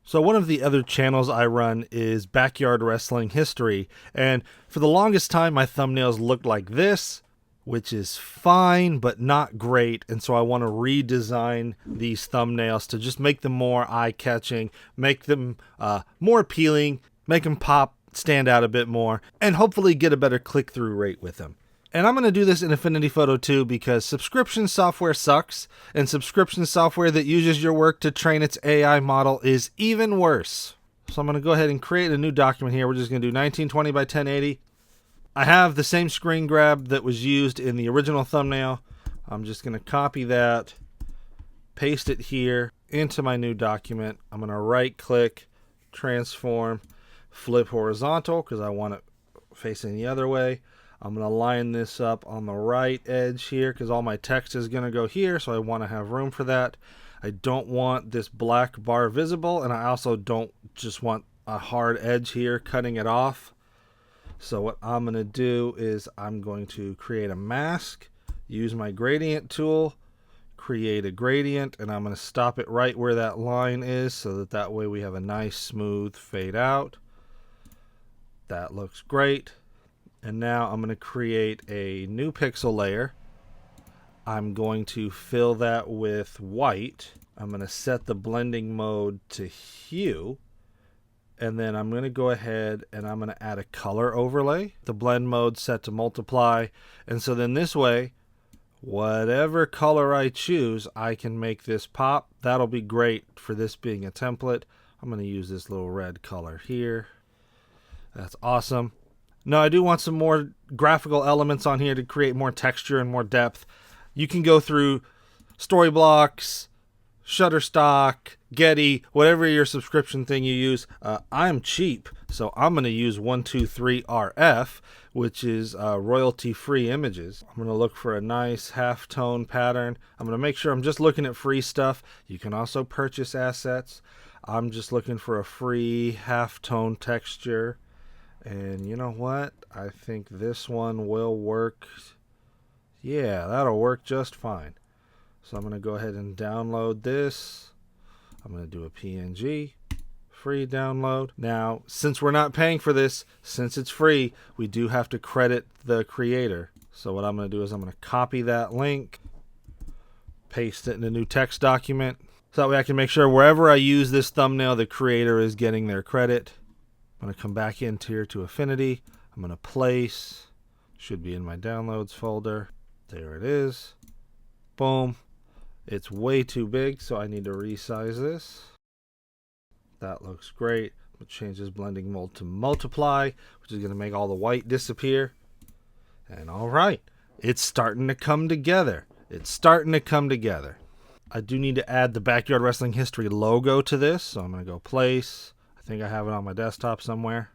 So one of the other channels I run is Backyard Wrestling History, and for the longest time my thumbnails looked like this, which is fine but not great, and so I want to redesign these thumbnails to just make them more eye-catching, make them more appealing, make them pop, stand out a bit more, and hopefully get a better click-through rate with them. And I'm going to do this in Affinity Photo 2 because subscription software sucks, and subscription software that uses your work to train its AI model is even worse. So I'm going to go ahead and create a new document here. We're just going to do 1920 by 1080. I have the same screen grab that was used in the original thumbnail. I'm just going to copy that, paste it here into my new document. I'm going to right click, transform, flip horizontal because I want it facing the other way. I'm going to line this up on the right edge here because all my text is going to go here, so I want to have room for that. I don't want this black bar visible, and I also don't just want a hard edge here cutting it off. So what I'm going to do is I'm going to create a mask, use my gradient tool, create a gradient, and I'm going to stop it right where that line is so that way we have a nice smooth fade out. That looks great. And now I'm going to create a new pixel layer. I'm going to fill that with white. I'm going to set the blending mode to hue. And then I'm going to go ahead and I'm going to add a color overlay. The blend mode set to multiply. And so then this way, whatever color I choose, I can make this pop. That'll be great for this being a template. I'm going to use this little red color here. That's awesome. Now I do want some more graphical elements on here to create more texture and more depth. You can go through Storyblocks, Shutterstock, Getty, whatever your subscription thing you use. I'm cheap, so I'm going to use 123RF, which is royalty-free images. I'm going to look for a nice half-tone pattern. I'm going to make sure I'm just looking at free stuff. You can also purchase assets. I'm just looking for a free half-tone texture. And you know what? I think this one will work. Yeah, that'll work just fine. So I'm going to go ahead and download this. I'm going to do a PNG. Free download. Now, since we're not paying for this, since it's free, we do have to credit the creator. So what I'm going to do is I'm going to copy that link, paste it in a new text document. So that way I can make sure wherever I use this thumbnail, the creator is getting their credit. I'm going to come back into here to Affinity. I'm going to place. Should be in my downloads folder. There it is. Boom. It's way too big, so I need to resize this. That looks great. We'll change this blending mode to multiply, which is going to make all the white disappear. And all right, it's starting to come together. It's starting to come together. I do need to add the Backyard Wrestling History logo to this, so I'm going to go place. I think I have it on my desktop somewhere.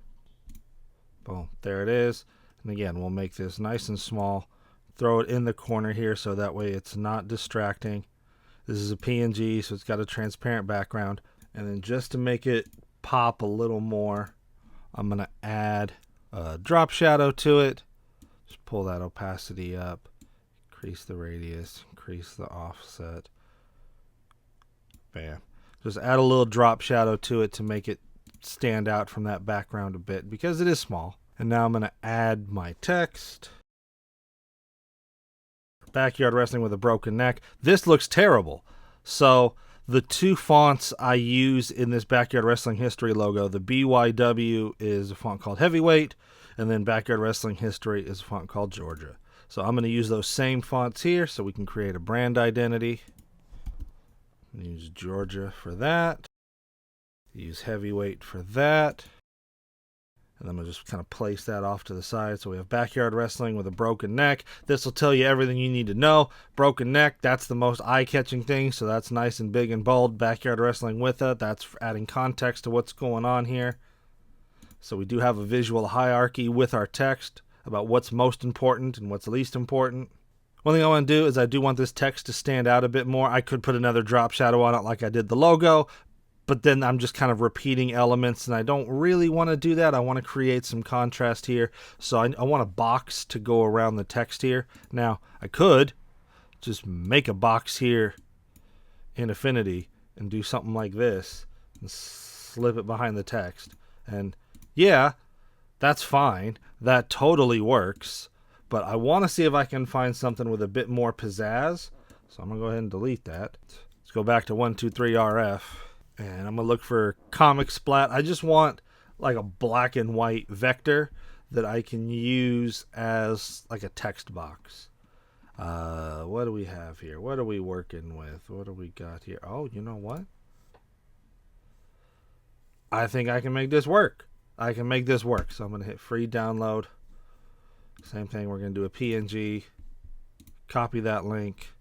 Boom, there it is. And again, we'll make this nice and small. Throw it in the corner here so that way it's not distracting. This is a PNG, so it's got a transparent background. And then just to make it pop a little more, I'm going to add a drop shadow to it. Just pull that opacity up, increase the radius, increase the offset. Bam. Just add a little drop shadow to it to make it stand out from that background a bit because it is small. And now I'm going to add my text. Backyard Wrestling with a Broken Neck. This looks terrible. So the two fonts I use in this Backyard Wrestling History logo, the BYW is a font called Heavyweight, and then Backyard Wrestling History is a font called Georgia. So I'm going to use those same fonts here so we can create a brand identity. Use Georgia for that. Use Heavyweight for that. And then we'll just kind of place that off to the side. So we have Backyard Wrestling with a Broken Neck. This will tell you everything you need to know. Broken neck, that's the most eye-catching thing. So that's nice and big and bold. Backyard Wrestling with it. That's adding context to what's going on here. So we do have a visual hierarchy with our text about what's most important and what's least important. One thing I want to do is I do want this text to stand out a bit more. I could put another drop shadow on it like I did the logo, but then I'm just kind of repeating elements, and I don't really want to do that. I want to create some contrast here. So I want a box to go around the text here. Now, I could just make a box here in Affinity and do something like this and slip it behind the text. And yeah, that's fine. That totally works. But I want to see if I can find something with a bit more pizzazz. So I'm going to go ahead and delete that. Let's go back to 123RF. And I'm going to look for comic splat. I just want like a black and white vector that I can use as like a text box. What do we have here? What are we working with? What do we got here? Oh, you know what? I think I can make this work. I can make this work. So I'm going to hit free download. Same thing. We're going to do a PNG. Copy that link.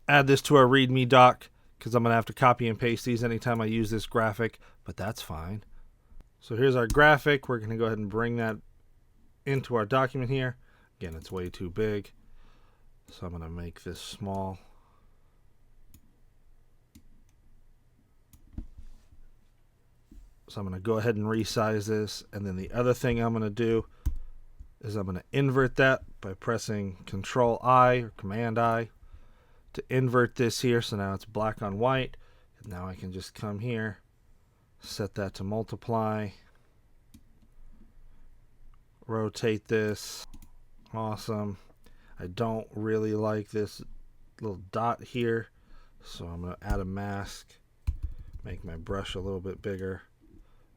Add this to our README doc because I'm going to have to copy and paste these anytime I use this graphic, but that's fine. So here's our graphic. We're going to go ahead and bring that into our document here. Again, it's way too big. So I'm going to make this small. So I'm going to go ahead and resize this. And then the other thing I'm going to do is I'm going to invert that by pressing Control-I or Command-I to invert this here. So now it's black on white. And now I can just come here, set that to multiply, rotate this. Awesome. I don't really like this little dot here, so I'm going to add a mask, make my brush a little bit bigger.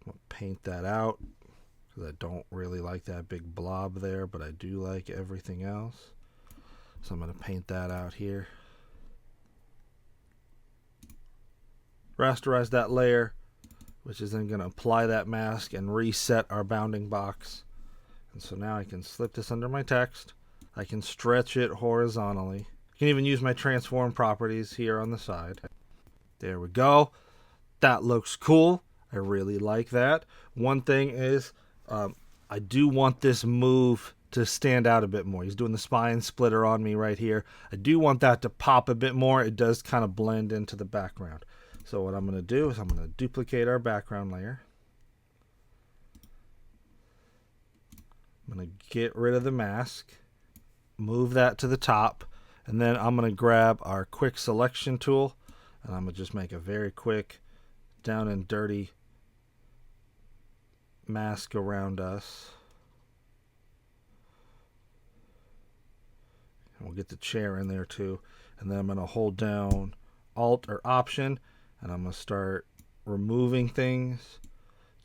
I'm going to paint that out because I don't really like that big blob there, but I do like everything else. So I'm going to paint that out here. Rasterize that layer, which is then going to apply that mask and reset our bounding box. And so now I can slip this under my text. I can stretch it horizontally. I can even use my transform properties here on the side. There we go. That looks cool. I really like that. One thing is I do want this move to stand out a bit more. He's doing the spine splitter on me right here. I do want that to pop a bit more. It does kind of blend into the background. So what I'm going to do is I'm going to duplicate our background layer. I'm going to get rid of the mask, move that to the top, and then I'm going to grab our quick selection tool, and I'm going to just make a very quick down and dirty mask around us. And we'll get the chair in there too. And then I'm going to hold down Alt or Option, and I'm going to start removing things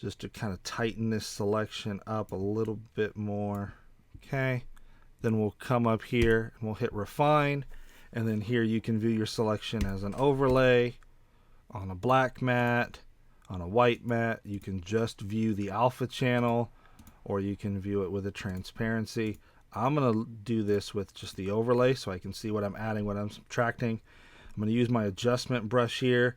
just to kind of tighten this selection up a little bit more. Okay. Then we'll come up here and we'll hit Refine. And then here you can view your selection as an overlay on a black mat, on a white mat. You can just view the alpha channel, or you can view it with a transparency. I'm going to do this with just the overlay so I can see what I'm adding, what I'm subtracting. I'm going to use my adjustment brush here.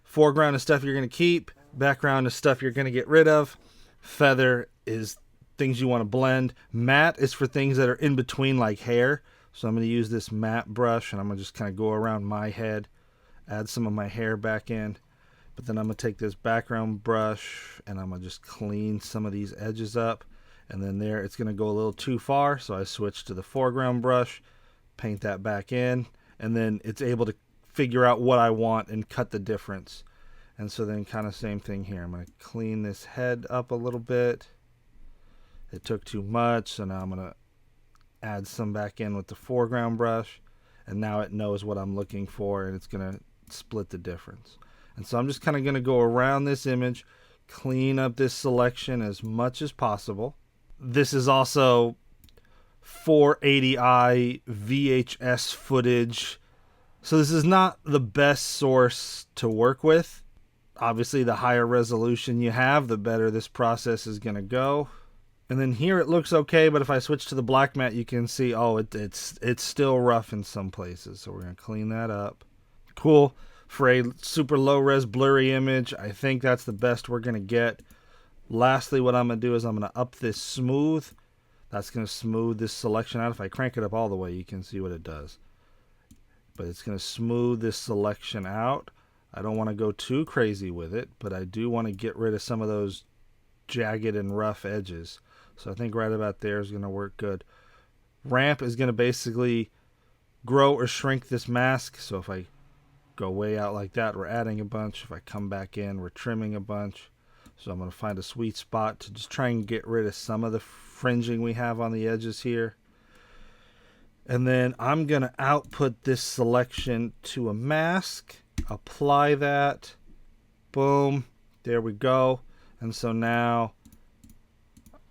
Foreground is stuff you're going to keep. Background is stuff you're going to get rid of. Feather is things you want to blend. Matte is for things that are in between, like hair. So I'm going to use this matte brush, and I'm going to just kind of go around my head, add some of my hair back in. But then I'm going to take this background brush, and I'm going to just clean some of these edges up. And then there, it's going to go a little too far, so I switch to the foreground brush, paint that back in, and then it's able to figure out what I want and cut the difference. And so then kind of same thing here. I'm going to clean this head up a little bit. It took too much, so now I'm going to add some back in with the foreground brush. And now it knows what I'm looking for, and it's going to split the difference. And so I'm just kind of going to go around this image, clean up this selection as much as possible. This is also 480i VHS footage. So this is not the best source to work with. Obviously, the higher resolution you have, the better this process is going to go. And then here it looks okay, but if I switch to the black matte, you can see, oh, it's still rough in some places. So we're going to clean that up. Cool. For a super low-res blurry image, I think that's the best we're going to get. Lastly, what I'm going to do is I'm going to up this smooth. That's going to smooth this selection out. If I crank it up all the way, you can see what it does. But it's going to smooth this selection out. I don't want to go too crazy with it, but I do want to get rid of some of those jagged and rough edges. So I think right about there is going to work good. Ramp is going to basically grow or shrink this mask. So if I go way out like that, we're adding a bunch. If I come back in, we're trimming a bunch. So I'm going to find a sweet spot to just try and get rid of some of the fringing we have on the edges here. And then I'm going to output this selection to a mask, apply that, boom, there we go. And so now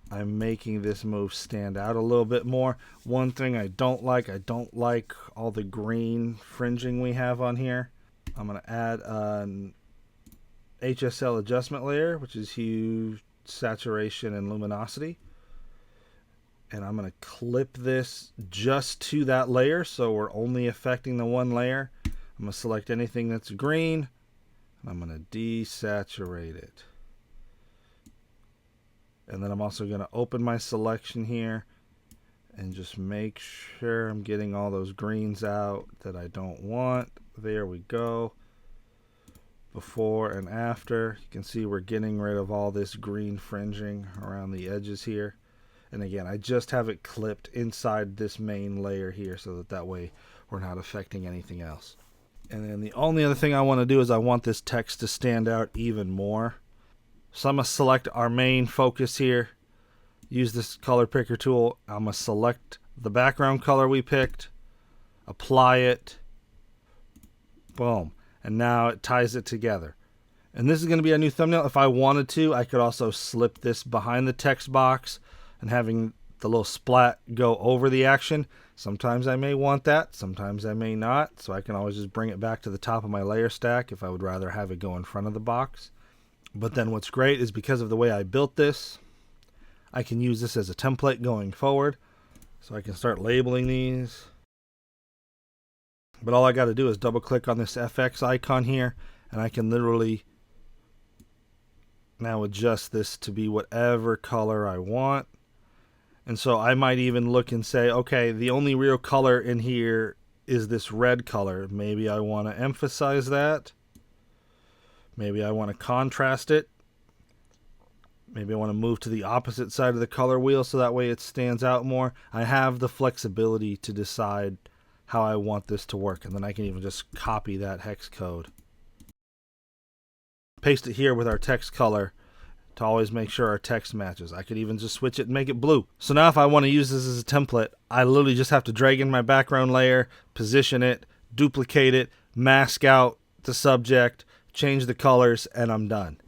I'm making this move stand out a little bit more. One thing I don't like all the green fringing we have on here. I'm going to add an HSL adjustment layer, which is hue, saturation, and luminosity. And I'm going to clip this just to that layer, so we're only affecting the one layer. I'm going to select anything that's green, and I'm going to desaturate it. And then I'm also going to open my selection here and just make sure I'm getting all those greens out that I don't want. There we go. Before and after, you can see we're getting rid of all this green fringing around the edges here. And again, I just have it clipped inside this main layer here so that way we're not affecting anything else. And then the only other thing I want to do is I want this text to stand out even more. So I'm going to select our main focus here, use this color picker tool. I'm going to select the background color we picked, apply it, boom. And now it ties it together. And this is going to be our new thumbnail. If I wanted to, I could also slip this behind the text box and having the little splat go over the action. Sometimes I may want that, sometimes I may not, so I can always just bring it back to the top of my layer stack if I would rather have it go in front of the box. But then what's great is because of the way I built this, I can use this as a template going forward. So I can start labeling these. But all I got to do is double click on this FX icon here, and I can literally now adjust this to be whatever color I want. And so I might even look and say, okay, the only real color in here is this red color. Maybe I want to emphasize that. Maybe I want to contrast it. Maybe I want to move to the opposite side of the color wheel so that way it stands out more. I have the flexibility to decide how I want this to work, and then I can even just copy that hex code. Paste it here with our text color to always make sure our text matches. I could even just switch it and make it blue. So now if I want to use this as a template, I literally just have to drag in my background layer, position it, duplicate it, mask out the subject, change the colors, and I'm done.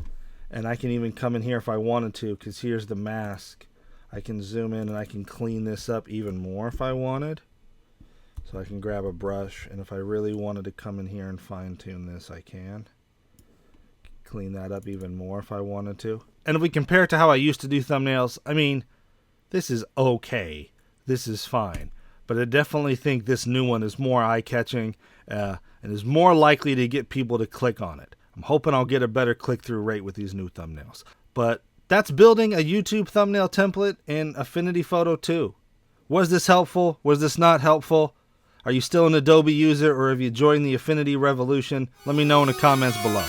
And I can even come in here if I wanted to, because here's the mask. I can zoom in and I can clean this up even more if I wanted. So I can grab a brush, and if I really wanted to come in here and fine tune this, I can. Clean that up even more if I wanted to. And if we compare it to how I used to do thumbnails, I mean, this is okay. This is fine. But I definitely think this new one is more eye-catching and is more likely to get people to click on it. I'm hoping I'll get a better click-through rate with these new thumbnails. But that's building a YouTube thumbnail template in Affinity Photo 2. Was this helpful? Was this not helpful? Are you still an Adobe user, or have you joined the Affinity revolution? Let me know in the comments below.